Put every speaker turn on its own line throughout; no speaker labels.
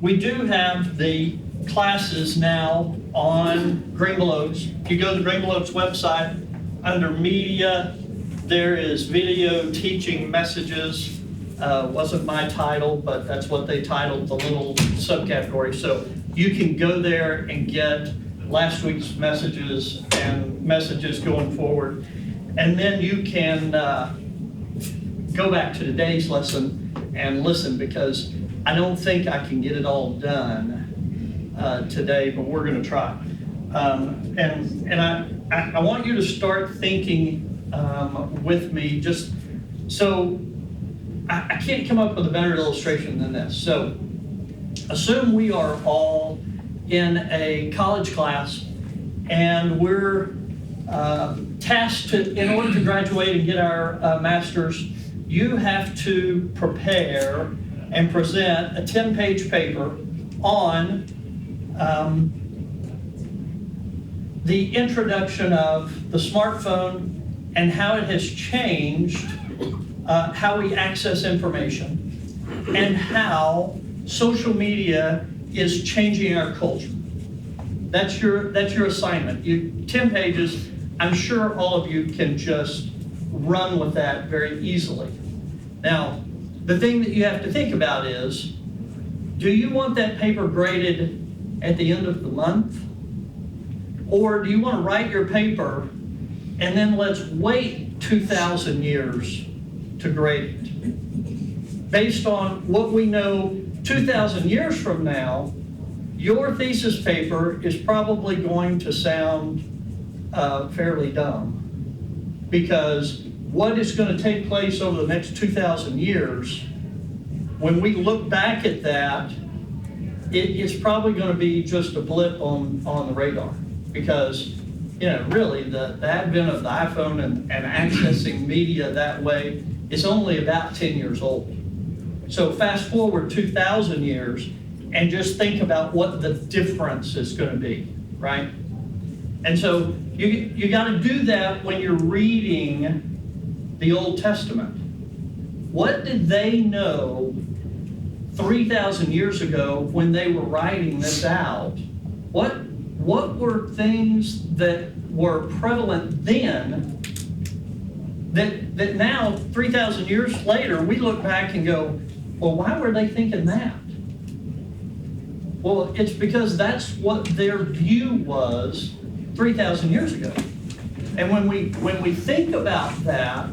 we do have the classes now on Greenville Oaks. If you go to the Greenville Oaks website, under media, there is video teaching messages. Wasn't my title, but that's what they titled the little subcategory. So you can go there and get last week's messages and messages going forward. And then you can go back to today's lesson and listen, because I don't think I can get it all done today, but we're going to try. And I want you to start thinking with me, just so I can't come up with a better illustration than this. So assume we are all in a college class and we're tasked to, in order to graduate and get our master's, you have to prepare and present a 10-page paper on the introduction of the smartphone and how it has changed how we access information and how social media is changing our culture. That's your assignment. 10 pages, I'm sure all of you can just run with that very easily. Now, the thing that you have to think about is, do you want that paper graded at the end of the month? Or do you want to write your paper and then let's wait 2,000 years to grade it? Based on what we know 2,000 years from now, your thesis paper is probably going to sound fairly dumb, because what is going to take place over the next 2,000 years, when we look back at that, it's probably going to be just a blip on the radar, because really the advent of the iPhone and accessing media that way is only about 10 years old. So fast forward 2,000 years and just think about what the difference is going to be, right? And so you got to do that when you're reading the Old Testament. What did they know 3,000 years ago when they were writing this out? What were things that were prevalent then that now, 3,000 years later, we look back and go, well, why were they thinking that? Well, it's because that's what their view was 3,000 years ago. And when we think about that,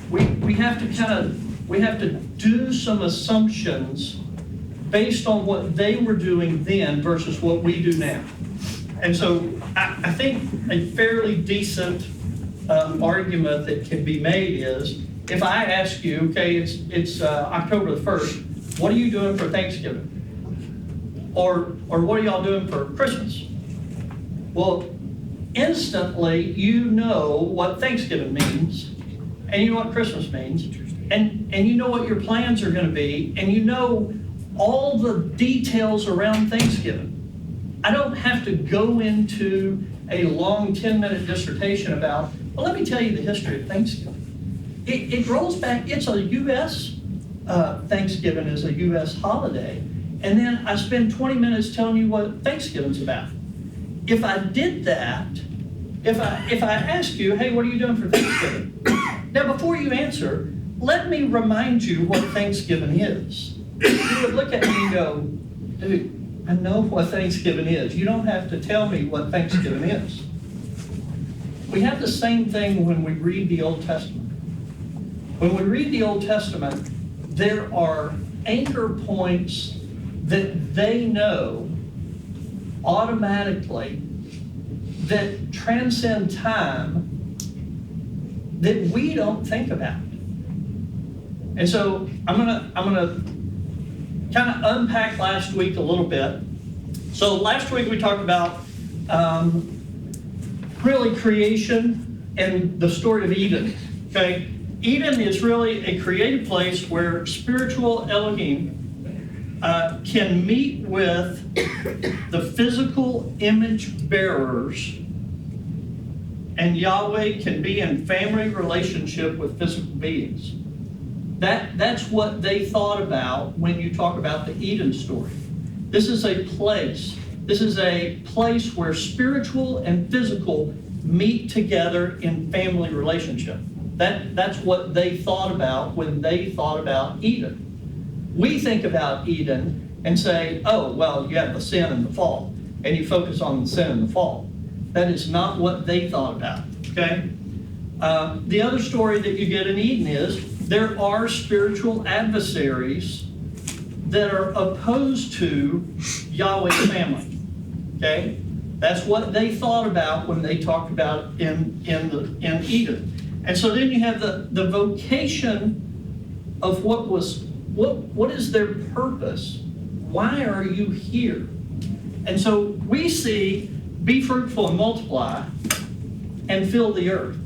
we have to do some assumptions based on what they were doing then versus what we do now. And so I think a fairly decent argument that can be made is, if I ask you, okay, it's October the 1st, what are you doing for Thanksgiving? Or what are y'all doing for Christmas? Well, instantly you know what Thanksgiving means, and you know what Christmas means, and you know what your plans are going to be, and you know all the details around Thanksgiving. I don't have to go into a long 10-minute dissertation about, well, let me tell you the history of Thanksgiving. It rolls back, it's a U.S., Thanksgiving is a U.S. holiday, and then I spend 20 minutes telling you what Thanksgiving's about. If I did that, if I ask you, hey, what are you doing for Thanksgiving? Now, before you answer, let me remind you what Thanksgiving is. You would look at me and go, dude, I know what Thanksgiving is. You don't have to tell me what Thanksgiving is. We have the same thing when we read the Old Testament. When we read the Old Testament, there are anchor points that they know automatically that transcend time that we don't think about. And so I'm gonna kind of unpack last week a little bit. So last week we talked about really creation and the story of Eden. Okay, Eden is really a created place where spiritual Elohim can meet with the physical image bearers, and Yahweh can be in family relationship with physical beings. That's what they thought about when you talk about the Eden story. This is a place. This is a place where spiritual and physical meet together in family relationship. That's what they thought about when they thought about Eden. We think about Eden and say, oh, well, you have the sin and the fall, and you focus on the sin and the fall. That is not what they thought about, okay? The other story that you get in Eden is there are spiritual adversaries that are opposed to Yahweh's family, okay? That's what they thought about when they talked about in Eden. And so then you have the vocation of what is their purpose? Why are you here? And so we see, be fruitful and multiply and fill the earth.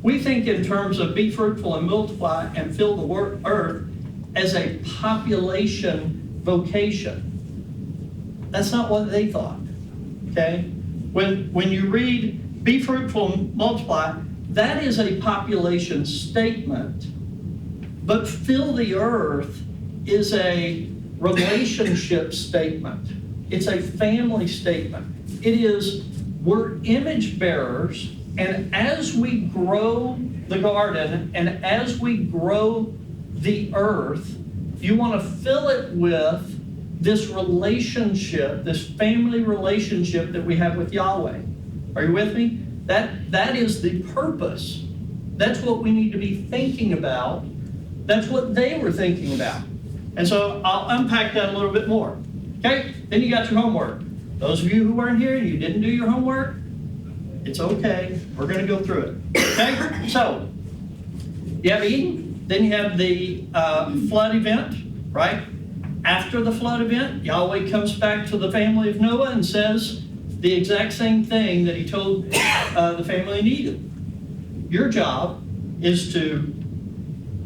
We think in terms of be fruitful and multiply and fill the earth as a population vocation. That's not what they thought, okay? When you read be fruitful and multiply, that is a population statement, but fill the earth is a relationship statement. It's a family statement. It is, we're image bearers, and as we grow the garden and as we grow the earth, you want to fill it with this relationship, this family relationship that we have with Yahweh. Are you with me? That is the purpose. That's what we need to be thinking about. That's what they were thinking about. And so I'll unpack that a little bit more. Okay? Then you got your homework. Those of you who weren't here and you didn't do your homework, it's okay. We're going to go through it. Okay? So, you have Eden. Then you have the flood event, right? After the flood event, Yahweh comes back to the family of Noah and says the exact same thing that he told the family in Eden. Your job is to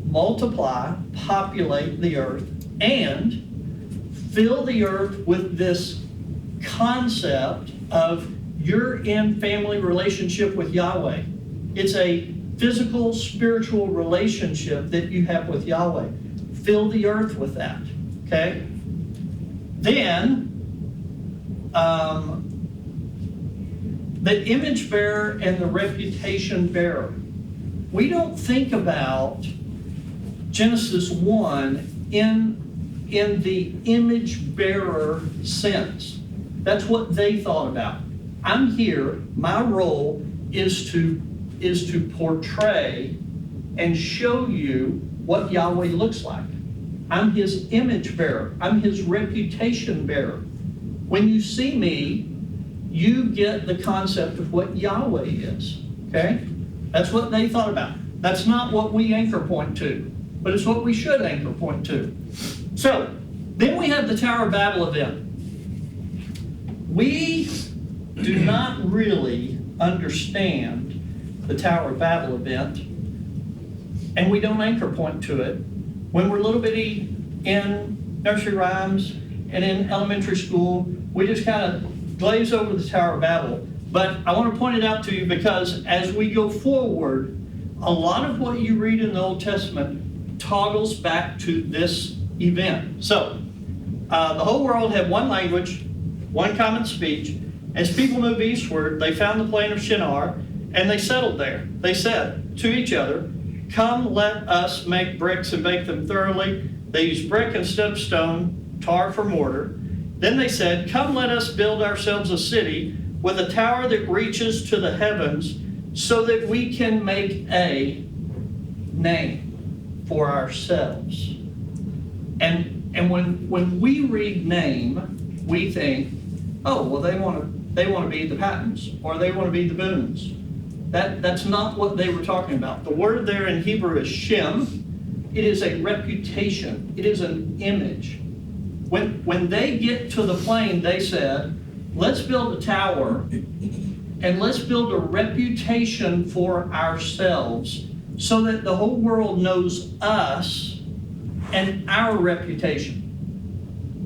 multiply, populate the earth, and fill the earth with this concept of you're in family relationship with Yahweh. It's a physical, spiritual relationship that you have with Yahweh. Fill the earth with that, okay? Then, the image bearer and the reputation bearer. We don't think about Genesis 1 in the image bearer sense. That's what they thought about. I'm here, my role is to portray and show you what Yahweh looks like. I'm his image bearer. I'm his reputation bearer. When you see me, you get the concept of what Yahweh is, okay? That's what they thought about. That's not what we anchor point to, but it's what we should anchor point to. So, then we have the Tower of Babel event. We do not really understand the Tower of Babel event, and we don't anchor point to it. When we're little bitty in nursery rhymes and in elementary school, we just kind of glaze over the Tower of Babel. But I want to point it out to you because as we go forward, a lot of what you read in the Old Testament toggles back to this event. So, the whole world had one language, one common speech. As people moved eastward, they found the plain of Shinar, and they settled there. They said to each other, "Come, let us make bricks and bake them thoroughly." They used brick instead of stone, tar for mortar. Then they said, "Come, let us build ourselves a city with a tower that reaches to the heavens, so that we can make a name for ourselves." And when we read name, we think, oh, well, they want to be the Pattons, or they want to be the Boones. That's not what they were talking about. The word there in Hebrew is Shem. It is a reputation. It is an image. When they get to the plain, they said, let's build a tower and let's build a reputation for ourselves so that the whole world knows us and our reputation.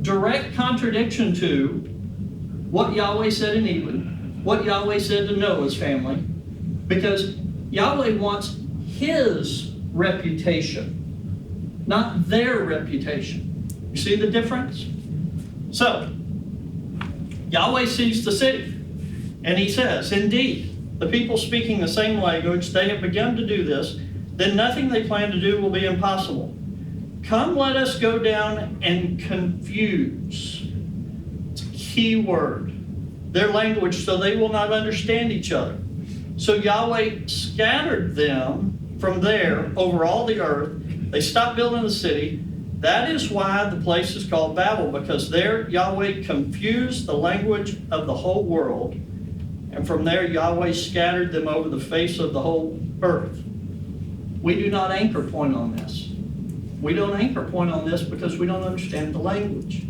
Direct contradiction to what Yahweh said in Eden, what Yahweh said to Noah's family, because Yahweh wants his reputation, not their reputation. You see the difference? So, Yahweh sees the city, and he says, indeed, the people speaking the same language, they have begun to do this, then nothing they plan to do will be impossible. Come, let us go down and confuse. It's a key word. Their language, so they will not understand each other. So Yahweh scattered them from there over all the earth. They stopped building the city. That is why the place is called Babel, because there Yahweh confused the language of the whole world. And from there Yahweh scattered them over the face of the whole earth. We do not anchor point on this. We don't anchor point on this because we don't understand the language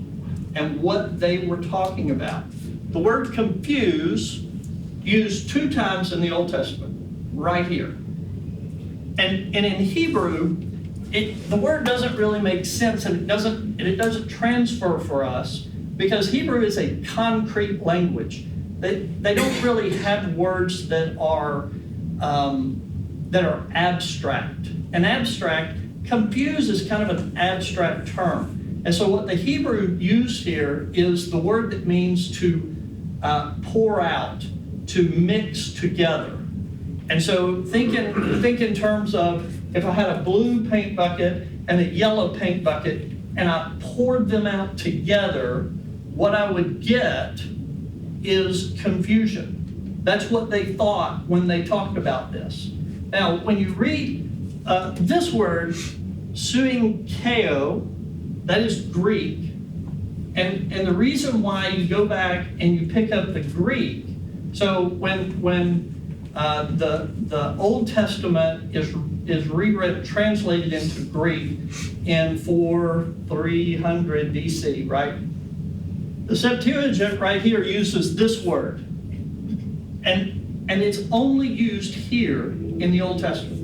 and what they were talking about. The word confuse used 2 times in the Old Testament, right here. And in Hebrew, the word doesn't really make sense, and it doesn't transfer for us because Hebrew is a concrete language. They don't really have words that are abstract. An abstract, confuse is kind of an abstract term. And so what the Hebrew used here is the word that means to pour out, to mix together. And so think in terms of if I had a blue paint bucket and a yellow paint bucket and I poured them out together, what I would get is confusion. That's what they thought when they talked about this. Now, when you read this word, suinkeo, that is Greek. And the reason why you go back and you pick up the Greek, so when the Old Testament is rewritten, translated into Greek in 300 BC, right? The Septuagint right here uses this word. And it's only used here in the Old Testament.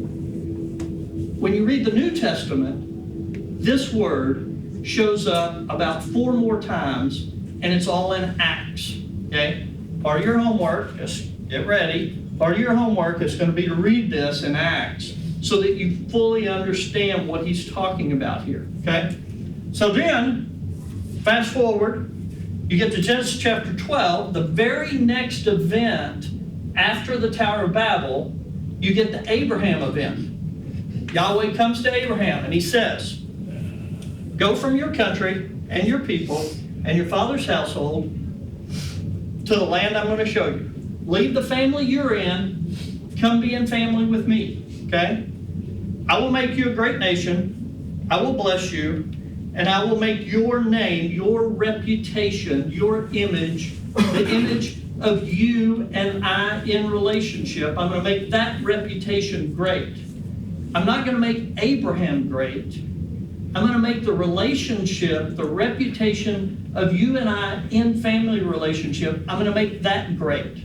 When you read the New Testament, this word shows up about 4 more times, and it's all in Acts, okay? Part of your homework, just get ready, part of your homework is going to be to read this in Acts so that you fully understand what he's talking about here, okay? So then, fast forward, you get to Genesis chapter 12, the very next event after the Tower of Babel, you get the Abraham event. Yahweh comes to Abraham and he says, go from your country and your people and your father's household to the land I'm going to show you. Leave the family you're in, come be in family with me, okay? I will make you a great nation, I will bless you, and I will make your name, your reputation, your image, the image of you and I in relationship. I'm going to make that reputation great. I'm not going to make Abraham great. I'm going to make the relationship, the reputation of you and I in family relationship, I'm going to make that great.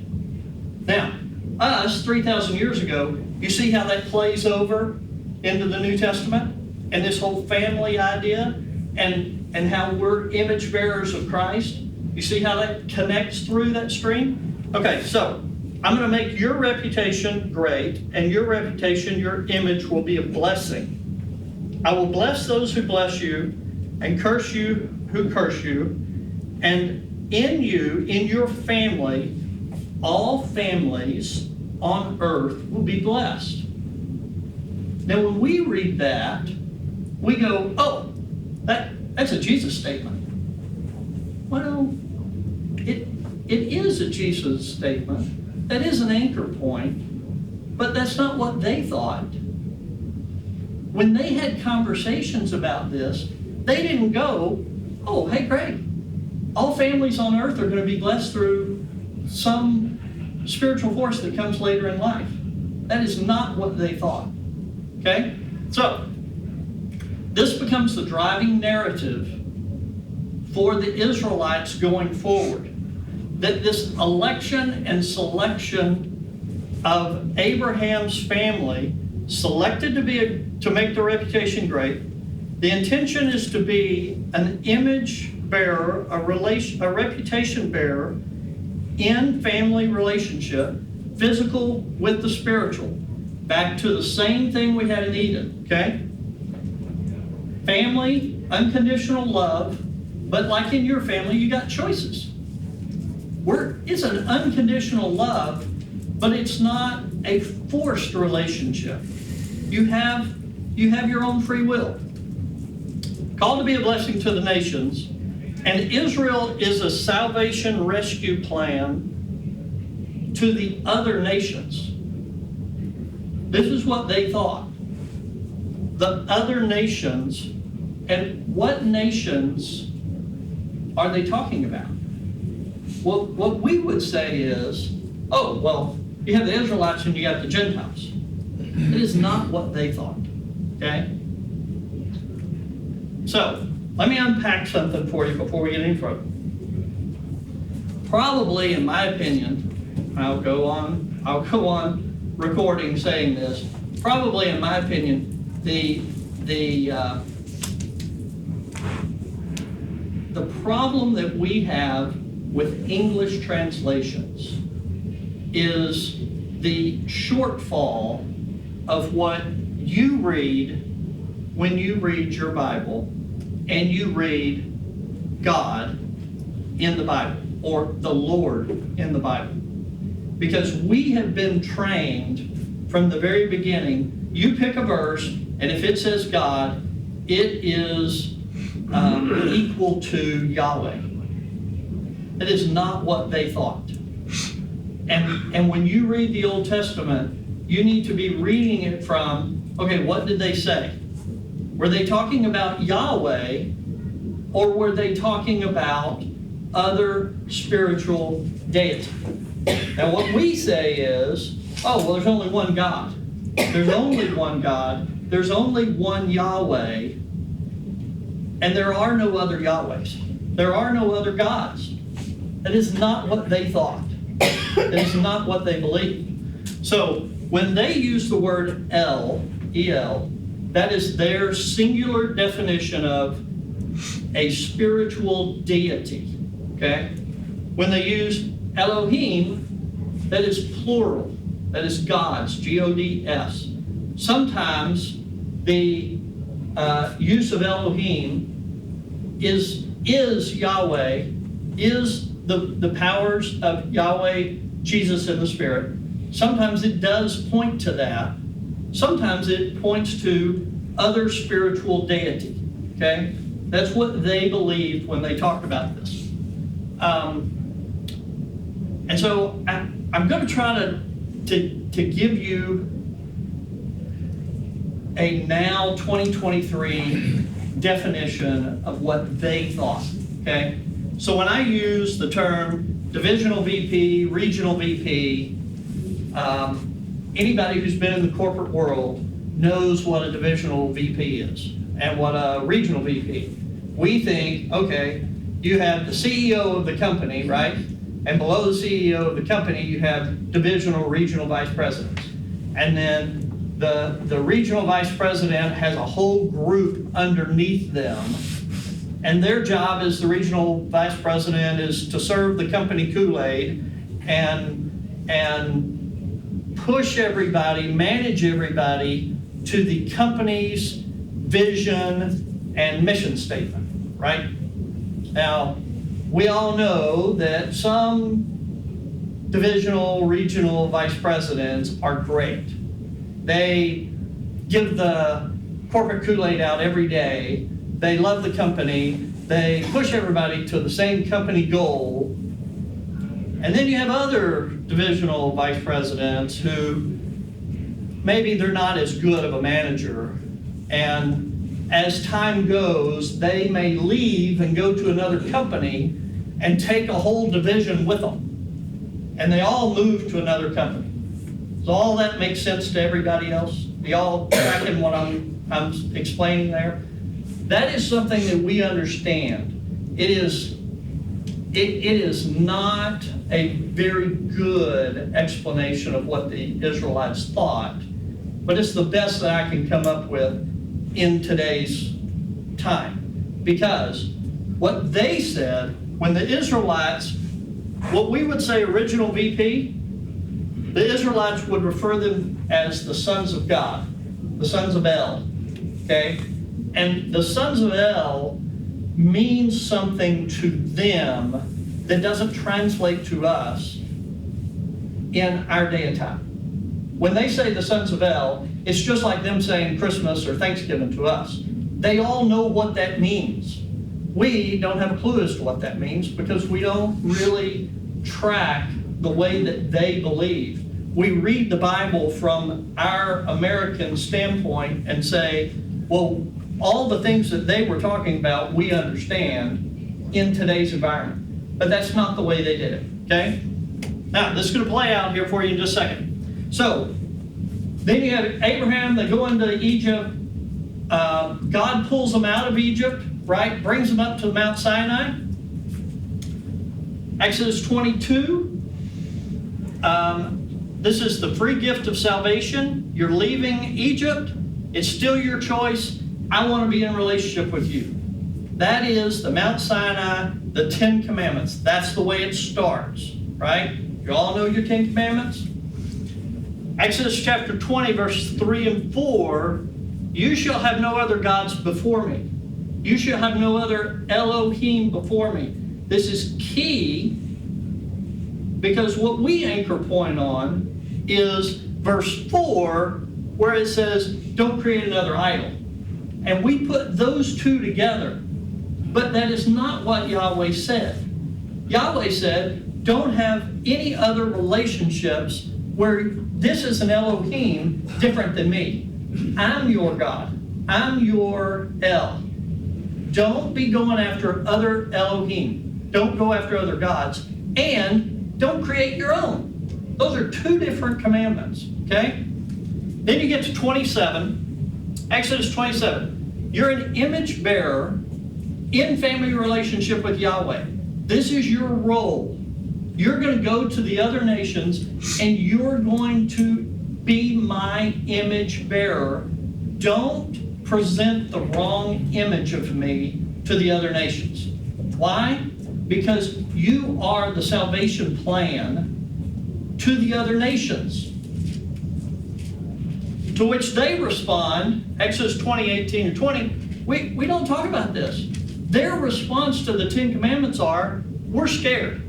Now, us, 3,000 years ago, you see how that plays over into the New Testament? And this whole family idea and how we're image bearers of Christ? You see how that connects through that stream? Okay, so I'm going to make your reputation great, and your reputation, your image will be a blessing. I will bless those who bless you, and curse you who curse you, and in you, in your family, all families on earth will be blessed. Now, when we read that, we go, oh, that's a Jesus statement. Well, it is a Jesus statement. That is an anchor point, but that's not what they thought. When they had conversations about this, they didn't go, oh, hey, great. All families on earth are going to be blessed through some spiritual force that comes later in life. That is not what they thought. Okay? So, this becomes the driving narrative for the Israelites going forward. That this election and selection of Abraham's family, selected to make their reputation great, the intention is to be an image bearer, a reputation bearer in family relationship, physical with the spiritual. Back to the same thing we had in Eden, okay? Family, unconditional love, But like in your family, you got choices. It's an unconditional love, but it's not a forced relationship. You have your own free will. Called to be a blessing to the nations, and Israel is a salvation rescue plan to the other nations. This is what they thought. The other nations, and what nations are they talking about? Well, what we would say is, oh, well, you have the Israelites and you got the Gentiles. It is not what they thought, okay? So, let me unpack something for you before we get any further. Probably, in my opinion, I'll go on recording saying this. Probably, in my opinion, the problem that we have with English translations is the shortfall of what you read when you read your Bible and you read God in the Bible or the Lord in the Bible. Because we have been trained from the very beginning, you pick a verse, and if it says God, it is equal to Yahweh. That is not what they thought. And when you read the Old Testament, you need to be reading it from, okay, what did they say? Were they talking about Yahweh, or were they talking about other spiritual deity? Now what we say is, oh, well, there's only one God. There's only one God. There's only one Yahweh. And there are no other Yahwehs. There are no other gods. That is not what they thought. That is not what they believed. So when they use the word El, E-L, that is their singular definition of a spiritual deity. Okay? When they use Elohim, that is plural. That is gods, G-O-D-S. Sometimes the use of Elohim is Yahweh, is the powers of Yahweh, Jesus, and the Spirit. Sometimes it does point to that. Sometimes it points to other spiritual deity. Okay? That's what they believed when they talked about this. And so I'm going to try to give you a now 2023 definition of what they thought. Okay? So when I use the term divisional VP, regional VP, anybody who's been in the corporate world knows what a divisional VP is and what a regional VP. We think, okay, you have the CEO of the company, right? And below the CEO of the company, you have divisional, regional vice presidents. And then the regional vice president has a whole group underneath them. And their job as the regional vice president is to serve the company Kool-Aid and push everybody, manage everybody to the company's vision and mission statement, right? Now, we all know that some divisional, regional vice presidents are great. They give the corporate Kool-Aid out every day. They love the company. They push everybody to the same company goal. And then you have other divisional vice presidents who maybe they're not as good of a manager. And as time goes, they may leave and go to another company and take a whole division with them. And they all move to another company. Does all that make sense to everybody else? Do y'all tracking what I'm explaining there? That is something that we understand. It is not a very good explanation of what the Israelites thought, but it's the best that I can come up with in today's time. Because what they said, when the Israelites, what we would say original VP, the Israelites would refer them as the sons of God, the sons of El, okay? And the sons of El means something to them that doesn't translate to us in our day and time. When they say the sons of El, it's just like them saying Christmas or Thanksgiving to us. They all know what that means. We don't have a clue as to what that means because we don't really track the way that they believe. We read the Bible from our American standpoint and say, well, all the things that they were talking about, we understand in today's environment. But that's not the way they did it, okay? Now, this is going to play out here for you in just a second. So, then you have Abraham, they go into Egypt. God pulls them out of Egypt, right? Brings them up to Mount Sinai. Exodus 22. This is the free gift of salvation. You're leaving Egypt. It's still your choice. I want to be in relationship with you. That is the Mount Sinai, the 10 Commandments. That's the way it starts, right? You all know your 10 Commandments? Exodus chapter 20, verse 3 and 4, you shall have no other gods before me. You shall have no other Elohim before me. This is key because what we anchor point on is verse 4, where it says, don't create another idol. And we put those two together. But that is not what Yahweh said. Yahweh said, don't have any other relationships where this is an Elohim different than me. I'm your God. I'm your El. Don't be going after other Elohim. Don't go after other gods. And don't create your own. Those are two different commandments, okay? Then you get to 27, Exodus 27. You're an image bearer in family relationship with Yahweh. This is your role. You're going to go to the other nations and you're going to be my image bearer. Don't present the wrong image of me to the other nations. Why? Because you are the salvation plan to the other nations. To which they respond, Exodus 20, 18 and 20, we don't talk about this. Their response to the 10 Commandments are, we're scared.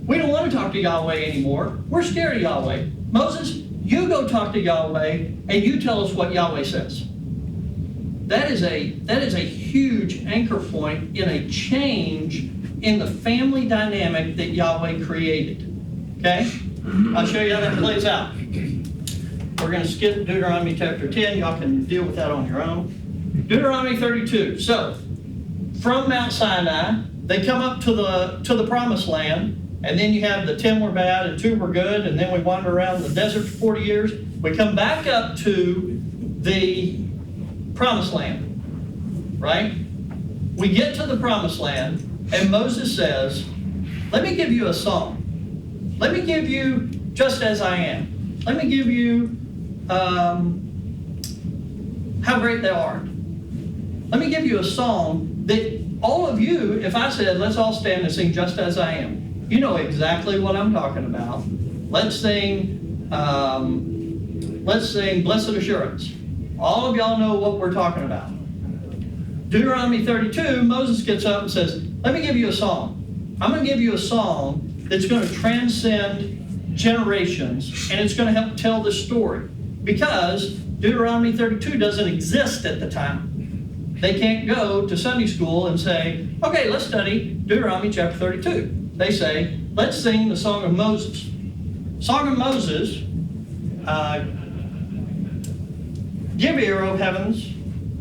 We don't want to talk to Yahweh anymore. We're scared of Yahweh. Moses, you go talk to Yahweh and you tell us what Yahweh says. That is a huge anchor point in a change in the family dynamic that Yahweh created. Okay? I'll show you how that plays out. We're going to skip Deuteronomy chapter 10. Y'all can deal with that on your own. Deuteronomy 32. So, from Mount Sinai, they come up to the promised land, and then you have the 10 were bad and 2 were good, and then we wander around the desert for 40 years. We come back up to the promised land, right? We get to the promised land, and Moses says, let me give you a song. Let me give you Just As I Am. Let me give you How Great Thou Art. Let me give you a song that all of you, if I said, let's all stand and sing Just As I Am, you know exactly what I'm talking about. Let's sing Blessed Assurance. All of y'all know what we're talking about. Deuteronomy 32, Moses gets up and says, let me give you a song. I'm going to give you a song that's going to transcend generations, and it's going to help tell the story. Because Deuteronomy 32 doesn't exist at the time. They can't go to Sunday school and say, okay, let's study Deuteronomy chapter 32. They say, let's sing the Song of Moses. Song of Moses, give ear, O heavens,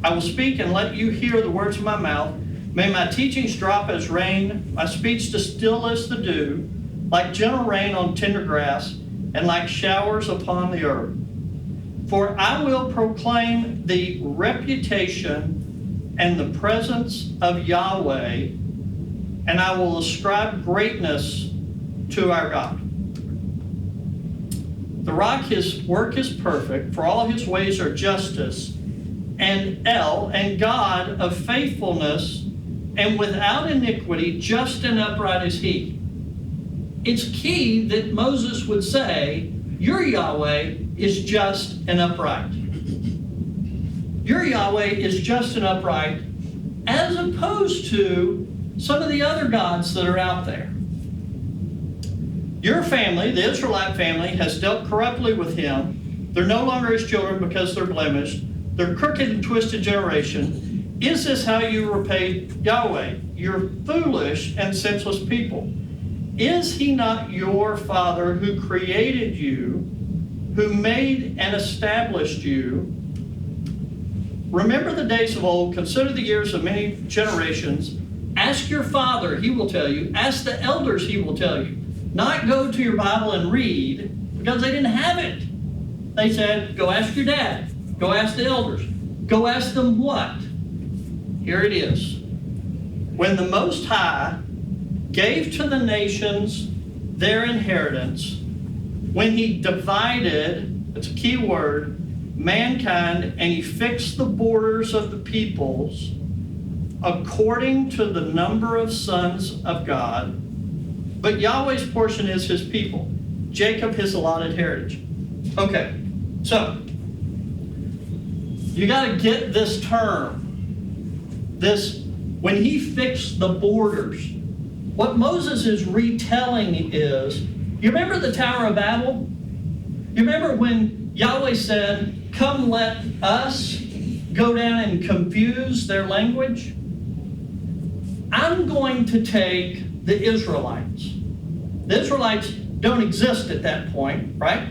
I will speak and let you hear the words of my mouth. May my teachings drop as rain, my speech distill as the dew, like gentle rain on tender grass, and like showers upon the earth. For I will proclaim the reputation and the presence of Yahweh, and I will ascribe greatness to our God. The rock, his work is perfect, for all his ways are justice, and El, and God of faithfulness, and without iniquity, just and upright is he. It's key that Moses would say, your Yahweh is just and upright. Your Yahweh is just and upright, as opposed to some of the other gods that are out there. Your family, the Israelite family, has dealt corruptly with him. They're no longer his children because they're blemished. They're crooked and twisted generation. Is this how you repay Yahweh? You're foolish and senseless people. Is he not your Father who created you, who made and established you? Remember the days of old, consider the years of many generations. Ask your father, he will tell you. Ask the elders, he will tell you. Not go to your Bible and read, because they didn't have it. They said, go ask your dad. Go ask the elders. Go ask them what? Here it is. When the Most High gave to the nations their inheritance, when he divided, that's a key word, mankind, and he fixed the borders of the peoples according to the number of sons of God. But Yahweh's portion is his people, Jacob his allotted heritage. Okay, so you got to get this term. This, when he fixed the borders, what Moses is retelling is, you remember the Tower of Babel? You remember when Yahweh said, come let us go down and confuse their language? I'm going to take the Israelites. The Israelites don't exist at that point, right?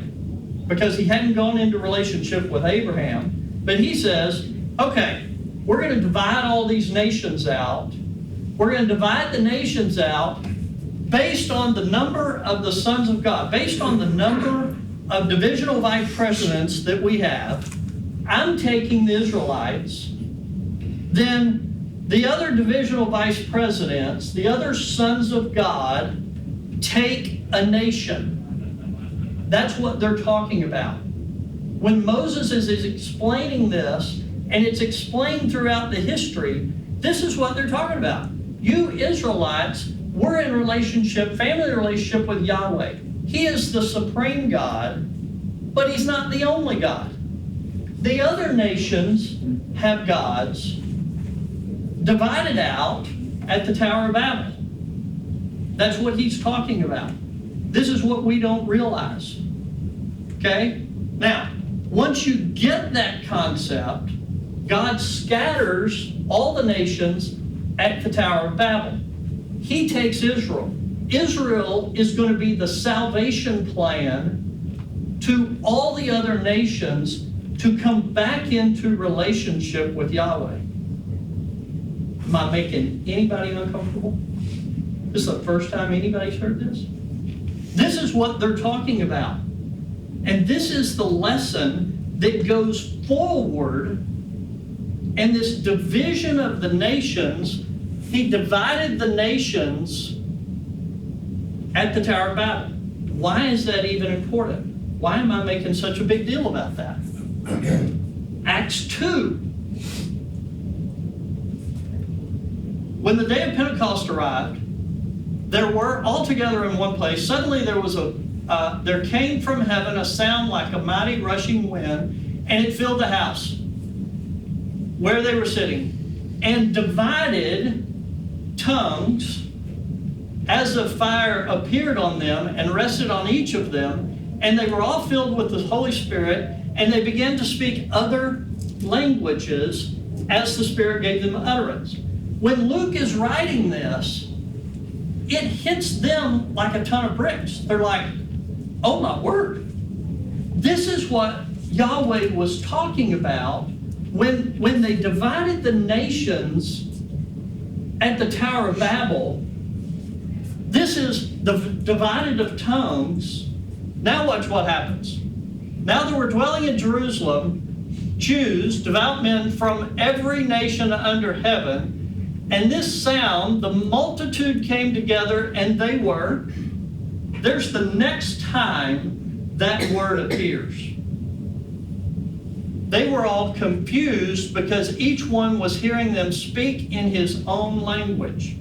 Because he hadn't gone into relationship with Abraham. But he says, okay, we're going to divide all these nations out. We're going to divide the nations out based on the number of the sons of God, based on the number of divisional vice presidents that we have. I'm taking the Israelites. Then the other divisional vice presidents, the other sons of God, take a nation. That's what they're talking about. When Moses is explaining this, and it's explained throughout the history, this is what they're talking about. You Israelites were in relationship, family relationship with Yahweh. He is the supreme God, but he's not the only God. The other nations have gods divided out at the Tower of Babel. That's what he's talking about. This is what we don't realize. Okay? Now, once you get that concept, God scatters all the nations at the Tower of Babel. He takes Israel. Israel is going to be the salvation plan to all the other nations to come back into relationship with Yahweh. Am I making anybody uncomfortable? This is the first time anybody's heard this? This is what they're talking about. And this is the lesson that goes forward. And this division of the nations, he divided the nations at the Tower of Babel. Why is that even important? Why am I making such a big deal about that? Acts 2. When the day of Pentecost arrived, there were all together in one place. Suddenly there came from heaven a sound like a mighty rushing wind, and it filled the house where they were sitting, and divided tongues as of fire appeared on them and rested on each of them, and they were all filled with the Holy Spirit, and they began to speak other languages as the Spirit gave them utterance. When Luke is writing this, it hits them like a ton of bricks. They're like, oh my word. This is what Yahweh was talking about when they divided the nations at the Tower of Babel. This is the divided of tongues. Now watch what happens. Now there were dwelling in Jerusalem Jews, devout men from every nation under heaven. And this sound, the multitude came together, and they were. There's the next time that word appears. They were all confused because each one was hearing them speak in his own language.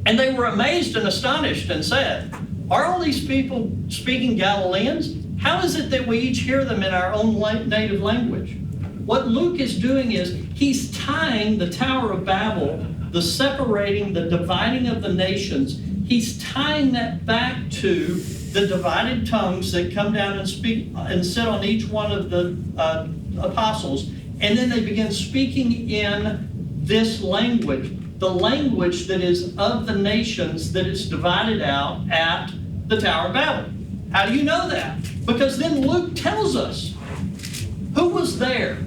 And they were amazed and astonished and said, are all these people speaking Galileans? How is it that we each hear them in our own native language? what Luke is doing is he's tying the Tower of Babel, the separating, the dividing of the nations, he's tying that back to the divided tongues that come down and speak and sit on each one of the apostles. And then they begin speaking in this language, the language that is of the nations that is divided out at the Tower of Babel. How do you know that? Because then Luke tells us who was there.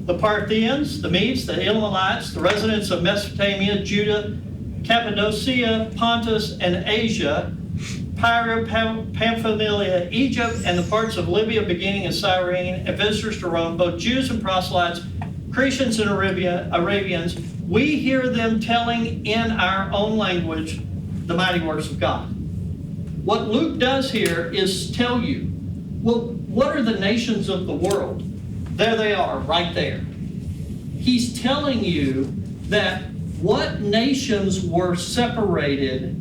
The Parthians, the Medes, the Elamites, the residents of Mesopotamia, Judah, Cappadocia, Pontus, and Asia, Syria, Pamphylia, Egypt, and the parts of Libya beginning in Cyrene, and visitors to Rome, both Jews and proselytes, Cretians and Arabians, we hear them telling in our own language the mighty works of God. What Luke does here is tell you, well, what are the nations of the world? There they are, right there. He's telling you that what nations were separated.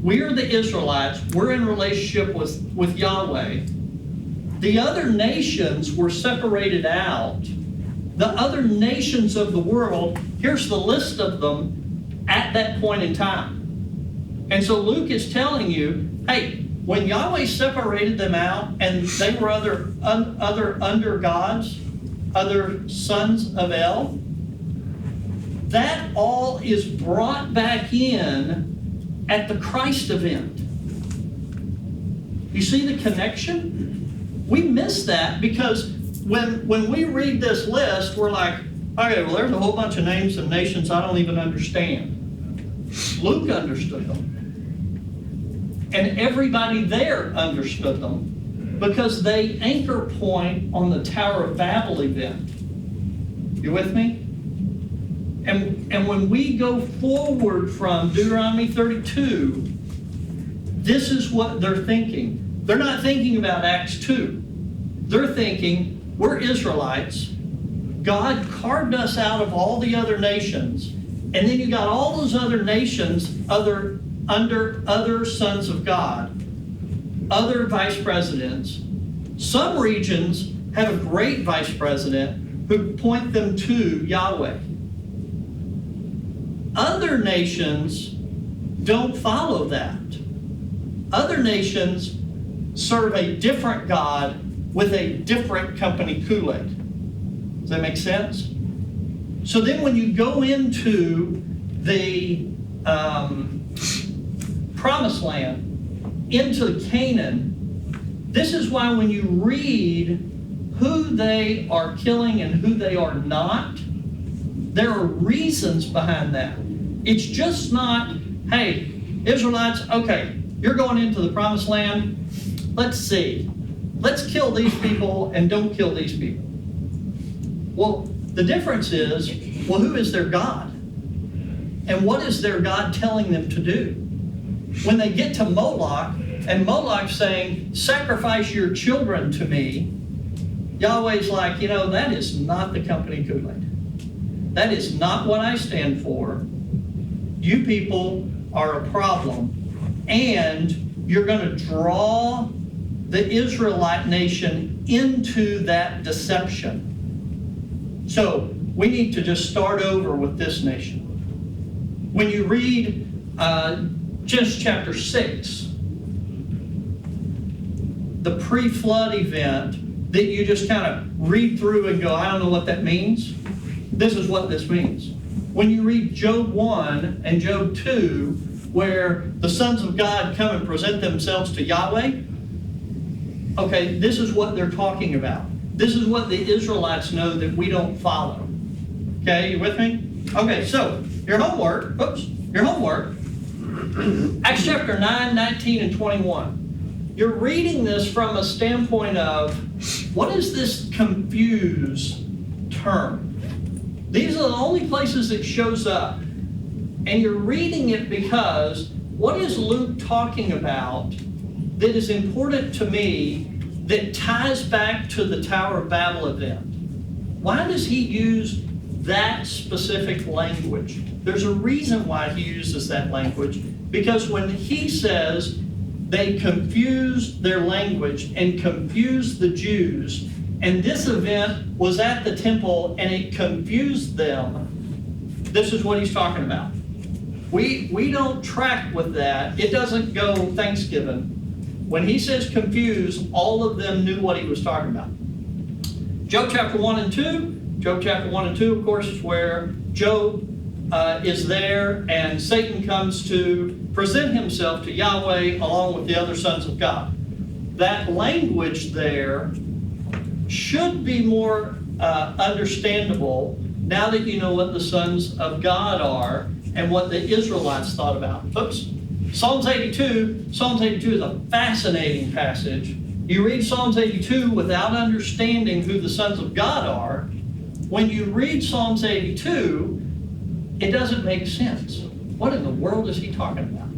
We're the Israelites. We're in relationship with Yahweh. The other nations were separated out. The other nations of the world, here's the list of them at that point in time. And so Luke is telling you, hey, when Yahweh separated them out and they were other under gods, other sons of El, that all is brought back in at the Christ event. You see the connection? We miss that because when we read this list, we're like, okay, well, there's a whole bunch of names and nations I don't even understand. Luke understood them. And everybody there understood them because they anchor point on the Tower of Babel event. You with me? And when we go forward from Deuteronomy 32, this is what they're thinking. They're not thinking about Acts 2. They're thinking, we're Israelites. God carved us out of all the other nations. And then you got all those other nations under other sons of God, other vice presidents. Some regions have a great vice president who point them to Yahweh. Other nations don't follow that. Other nations serve a different God with a different company Kool-Aid. Does that make sense? So then when you go into the promised land, into Canaan, this is why when you read who they are killing and who they are not, there are reasons behind that. It's just not, hey, Israelites, okay, you're going into the promised land. Let's see. Let's kill these people and don't kill these people. Well, the difference is, well, who is their God? And what is their God telling them to do? When they get to Moloch, and Moloch's saying, sacrifice your children to me, Yahweh's like, that is not the company Kool-Aid. That is not what I stand for. You people are a problem, and you're going to draw the Israelite nation into that deception. So we need to just start over with this nation. When you read Genesis chapter 6, the pre-flood event that you just kind of read through and go, I don't know what that means. This is what this means. When you read Job 1 and Job 2, where the sons of God come and present themselves to Yahweh, okay, this is what they're talking about. This is what the Israelites know that we don't follow. Okay, you with me? Okay, so your homework, Acts chapter 9, 19, and 21. You're reading this from a standpoint of, what is this confused term? These are the only places it shows up. And you're reading it because, what is Luke talking about that is important to me that ties back to the Tower of Babel event? Why does he use that specific language? There's a reason why he uses that language, because when he says they confused their language and confused the Jews And this event was at the temple, and it confused them. This is what he's talking about. We don't track with that. It doesn't go Thanksgiving. When he says confused, all of them knew what he was talking about. Job chapter 1 and 2. Job chapter 1 and 2, of course, is where Job is there, and Satan comes to present himself to Yahweh along with the other sons of God. That language there should be more understandable now that you know what the sons of God are and what the Israelites thought about. Oops. Psalms 82 is a fascinating passage. You read Psalms 82 without understanding who the sons of God are. When you read Psalms 82, it doesn't make sense. What in the world is he talking about?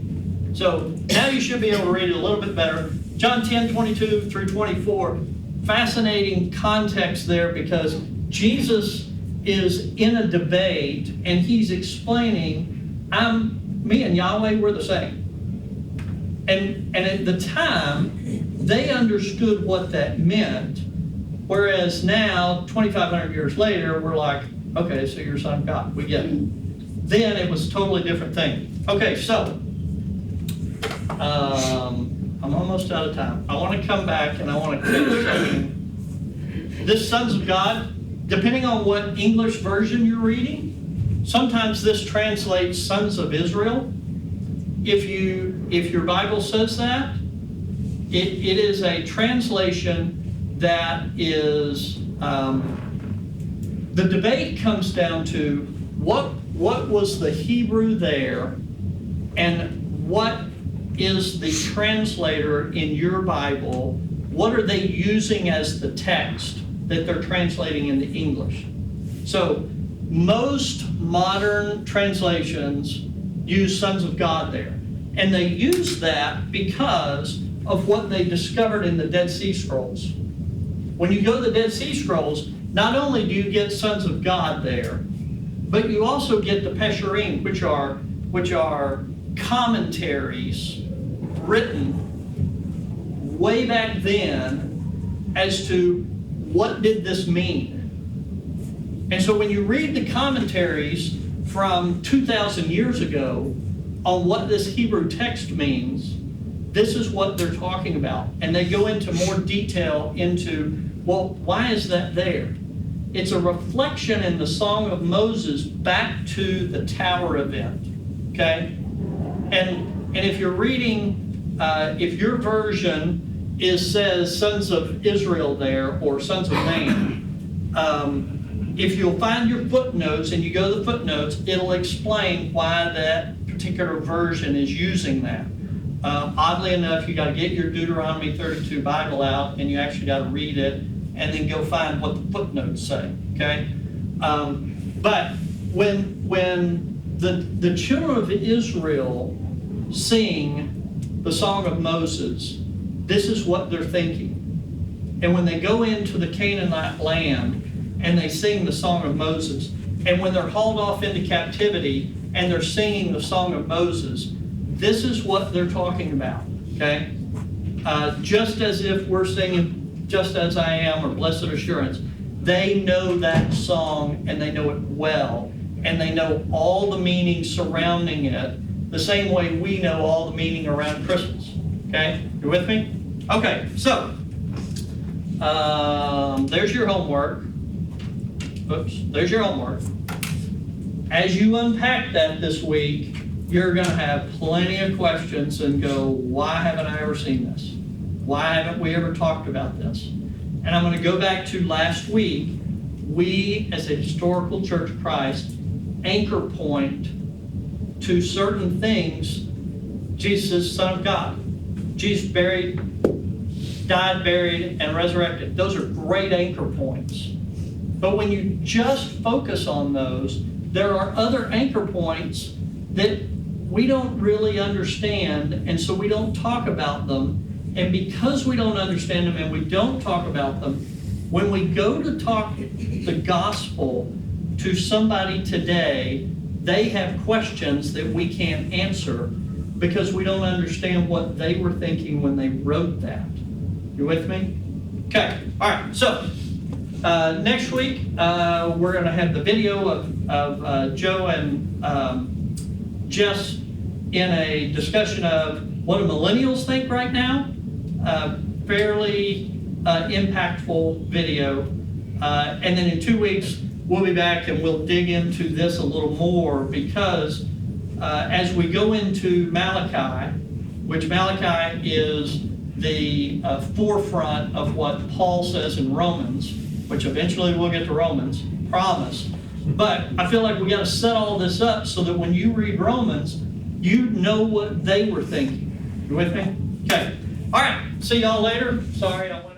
So now you should be able to read it a little bit better. John 10:22 through 24, fascinating context there because Jesus is in a debate and he's explaining, me and Yahweh, we're the same. And at the time, they understood what that meant, whereas now, 2,500 years later, we're like, okay, so you're a son of God. We get it. Then it was a totally different thing. Okay, so I'm almost out of time. I want to come back and I want to keep saying this sons of God, depending on what English version you're reading, sometimes this translates sons of Israel. If your Bible says that, it is a translation that is, the debate comes down to what was the Hebrew there and what is the translator in your Bible, what are they using as the text that they're translating into English? So most modern translations use sons of God there. And they use that because of what they discovered in the Dead Sea Scrolls. When you go to the Dead Sea Scrolls, not only do you get sons of God there, but you also get the Pesherim, which are commentaries written way back then as to what did this mean. And so when you read the commentaries from 2,000 years ago on what this Hebrew text means, this is what they're talking about. And they go into more detail into, well, why is that there? It's a reflection in the Song of Moses back to the Tower event, okay? And if you're reading, if your version says sons of Israel there or sons of man, if you'll find your footnotes and you go to the footnotes, it'll explain why that particular version is using that. Oddly enough, you got to get your Deuteronomy 32 Bible out and you actually got to read it and then go find what the footnotes say, okay? But when the children of Israel sing the Song of Moses, this is what they're thinking. And when they go into the Canaanite land and they sing the Song of Moses, and when they're hauled off into captivity and they're singing the Song of Moses, this is what they're talking about, okay? Just as if we're singing Just As I Am or Blessed Assurance, they know that song and they know it well, and they know all the meaning surrounding it the same way we know all the meaning around Christmas, okay? You with me? Okay, so there's your homework. Oops, there's your homework. As you unpack that this week, you're going to have plenty of questions and go, why haven't I ever seen this? Why haven't we ever talked about this? And I'm going to go back to last week. We, as a historical Church of Christ, anchor point to certain things. Jesus is Son of God. Jesus died, buried, and resurrected. Those are great anchor points. But when you just focus on those, there are other anchor points that we don't really understand, and so we don't talk about them. And because we don't understand them and we don't talk about them, when we go to talk the gospel to somebody today, they have questions that we can't answer because we don't understand what they were thinking when they wrote that. You with me? Okay, all right, so Next week, we're going to have the video of Joe and Jess in a discussion of what do millennials think right now. Fairly impactful video. And then in 2 weeks, we'll be back and we'll dig into this a little more because as we go into Malachi, which Malachi is the forefront of what Paul says in Romans, which eventually we'll get to Romans, promise. But I feel like we got to set all this up so that when you read Romans, you know what they were thinking. You with me? Okay. All right. See y'all later. Sorry, I went